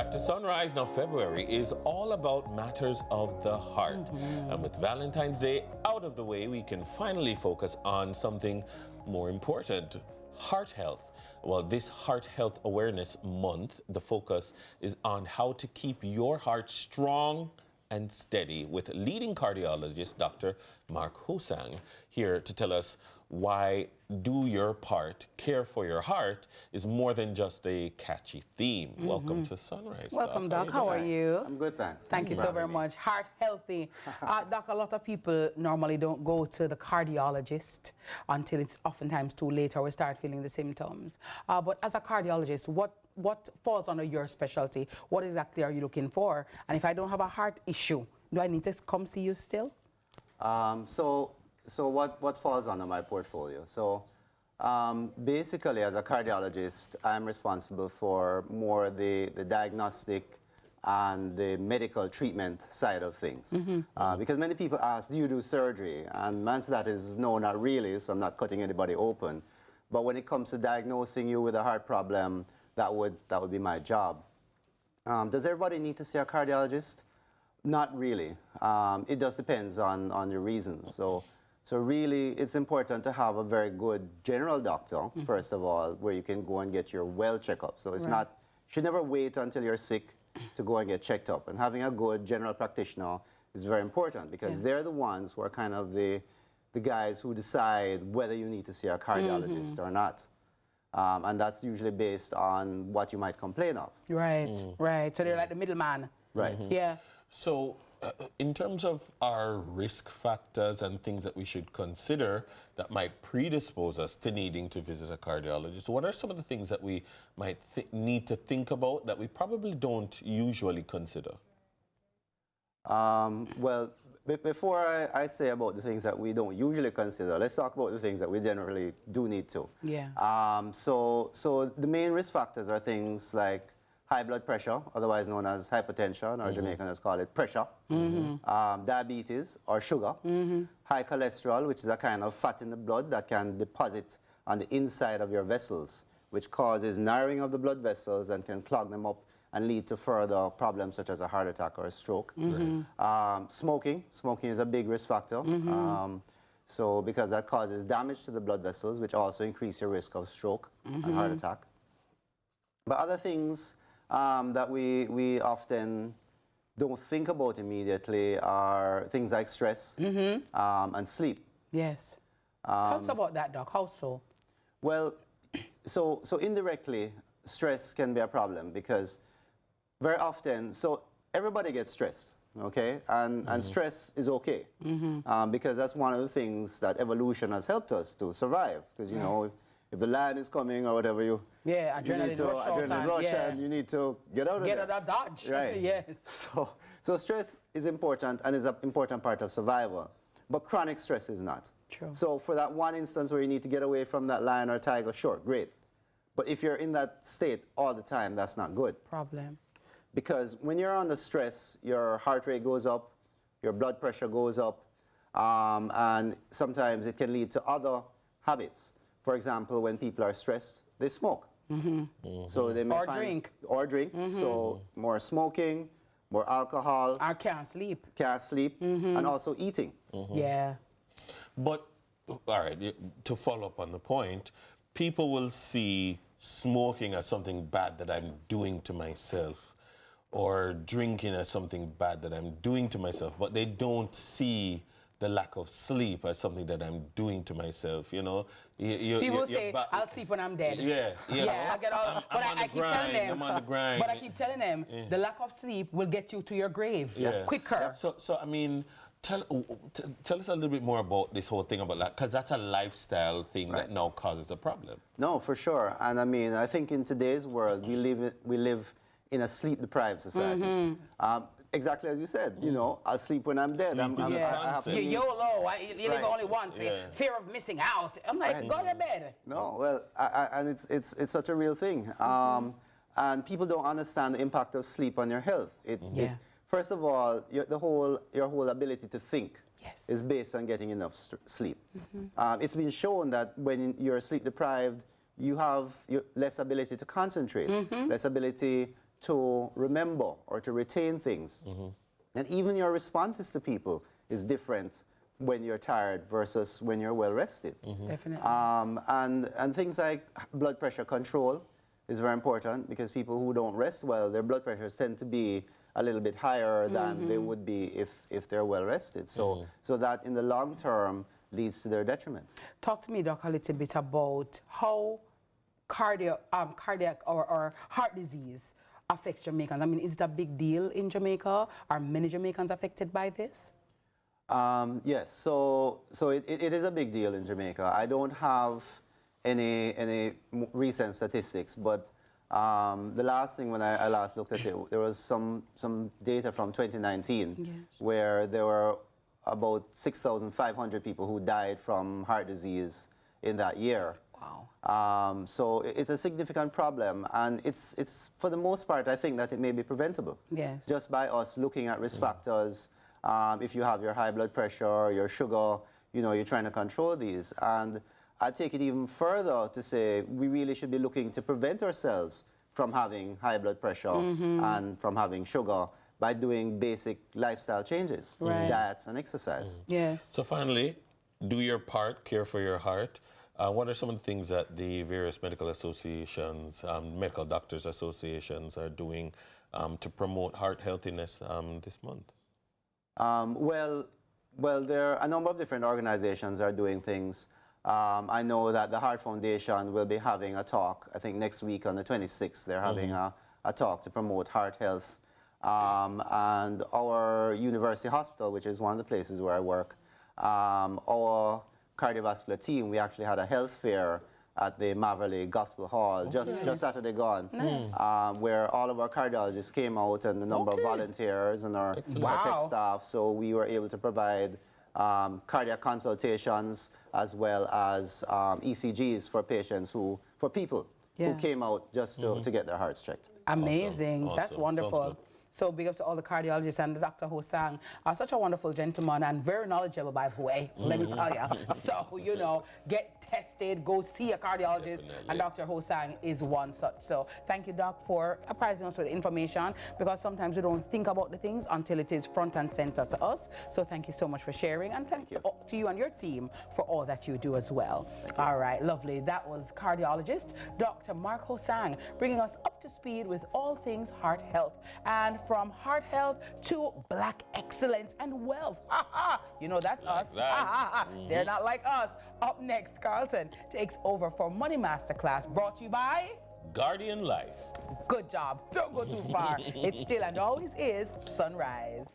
back to Sunrise. Now, February is all about matters of the heart. And with Valentine's Day out of the way, we can finally focus on something more important, heart health. Well, this Heart Health Awareness Month, the focus is on how to keep your heart strong and steady with leading cardiologist Dr. Mark Husang here to tell us why do your part, care for your heart is more than just a catchy theme. Welcome to Sunrise. Welcome, Doc. How are you? I'm good, thanks. Thank you so very much. Heart healthy. Doc, a lot of people normally don't go to the cardiologist until it's oftentimes too late or we start feeling the symptoms. But as a cardiologist, what falls under your specialty? What exactly are you looking for? And if I don't have a heart issue, do I need to come see you still? So what falls under my portfolio? So basically, as a cardiologist, I'm responsible for more the diagnostic and the medical treatment side of things. Because many people ask, do you do surgery? And my answer to that is no, not really, so I'm not cutting anybody open. But when it comes to diagnosing you with a heart problem, that would be my job. Does everybody need to see a cardiologist? Not really. It just depends on your reasons. So really, it's important to have a very good general doctor, first of all, where you can go and get your well checkup. So it's not, you should never wait until you're sick to go and get checked up. And having a good general practitioner is very important because they're the ones who are kind of the guys who decide whether you need to see a cardiologist or not. And that's usually based on what you might complain of. Right, right. So they're like the middleman. Right. Yeah. So in terms of our risk factors and things that we should consider that might predispose us to needing to visit a cardiologist, what are some of the things that we might need to think about that we probably don't usually consider? Well, before I say about the things that we don't usually consider, let's talk about the things that we generally do need to. Yeah. So the main risk factors are things like high blood pressure, otherwise known as hypertension, or Jamaicans call it pressure, diabetes or sugar, high cholesterol, which is a kind of fat in the blood that can deposit on the inside of your vessels, which causes narrowing of the blood vessels and can clog them up and lead to further problems such as a heart attack or a stroke. Smoking is a big risk factor. So because that causes damage to the blood vessels, which also increase your risk of stroke and heart attack. But other things that we often don't think about immediately are things like stress and sleep. Yes. Tell us about that, Doc. How so? Well, so indirectly, stress can be a problem because very often, so everybody gets stressed, okay? And stress is okay because that's one of the things that evolution has helped us to survive. Because, you know, if the lion is coming or whatever, you need to adrenaline rush and you need to get out of there. Get out of dodge. Right. Yes. So stress is important and is an important part of survival, but chronic stress is not. True. So for that one instance where you need to get away from that lion or tiger, sure, great. But if you're in that state all the time, that's not good. Problem. Because when you're under stress, your heart rate goes up, your blood pressure goes up, and sometimes it can lead to other habits. For example, when people are stressed, they smoke. So they may drink. So more smoking, more alcohol. I can't sleep. Can't sleep, and also eating. Yeah. But, all right, to follow up on the point, people will see smoking as something bad that I'm doing to myself, or drinking as something bad that I'm doing to myself, but they don't see the lack of sleep as something that I'm doing to myself, you know. People say, I'll sleep when I'm dead. Yeah. I get all, but I keep telling them, I'm on the grind. But I keep telling them, the lack of sleep will get you to your grave quicker. So I mean, tell us a little bit more about this whole thing about that, because that's a lifestyle thing that now causes the problem. No, for sure. And I mean, I think in today's world, we live in a sleep-deprived society. Exactly as you said, you know, I'll sleep when I'm dead. YOLO, you live only once. Fear of missing out. I'm like, go to bed. No, well, and it's such a real thing. And people don't understand the impact of sleep on your health. First of all, your whole ability to think is based on getting enough sleep. It's been shown that when you're sleep deprived, you have less ability to concentrate, less ability to remember or to retain things. And even your responses to people is different when you're tired versus when you're well rested. Definitely. And things like blood pressure control is very important, because people who don't rest well, their blood pressures tend to be a little bit higher than they would be if they're well rested. So, so that in the long term leads to their detriment. Talk to me, Doc, a little bit about how cardiac or heart disease affects Jamaicans. I mean, is it a big deal in Jamaica? Are many Jamaicans affected by this? Yes, so it is a big deal in Jamaica. I don't have any recent statistics, but the last thing when I last looked at it, there was some data from 2019 where there were about 6,500 people who died from heart disease in that year. Wow. So it's a significant problem, and it's for the most part, I think that it may be preventable. Yes. Just by us looking at risk factors. If you have your high blood pressure, your sugar, you know, you're trying to control these. And I take it even further to say we really should be looking to prevent ourselves from having high blood pressure and from having sugar by doing basic lifestyle changes, diets and exercise. Yes. So finally, do your part, care for your heart. What are some of the things that the various medical associations, medical doctors associations are doing to promote heart healthiness this month? Well, there are a number of different organizations are doing things. I know that the Heart Foundation will be having a talk, I think next week on the 26th, they're having a talk to promote heart health. And our university hospital, which is one of the places where I work, our cardiovascular team, we actually had a health fair at the Maverley Gospel Hall just Saturday gone, where all of our cardiologists came out and a number of volunteers and our tech staff. So we were able to provide cardiac consultations as well as ECGs for patients for people who came out just to get their hearts checked. Amazing. Awesome. That's wonderful. So big up to all the cardiologists and Dr. Hosang. Such a wonderful gentleman and very knowledgeable, by the way, let me tell you. So, you know, get tested, go see a cardiologist, and Dr. Hosang is one such. So thank you, Doc, for apprising us with information, because sometimes we don't think about the things until it is front and center to us. So thank you so much for sharing, and thanks to you and your team for all that you do as well. All right, lovely. That was cardiologist Dr. Mark Hosang, bringing us up to speed with all things heart health. And from heart health to black excellence and wealth. You know, that's us. They're not like us. Up next, Carlton takes over for Money Masterclass, brought to you by Guardian Life. Good job. Don't go too far. It still and always is sunrise.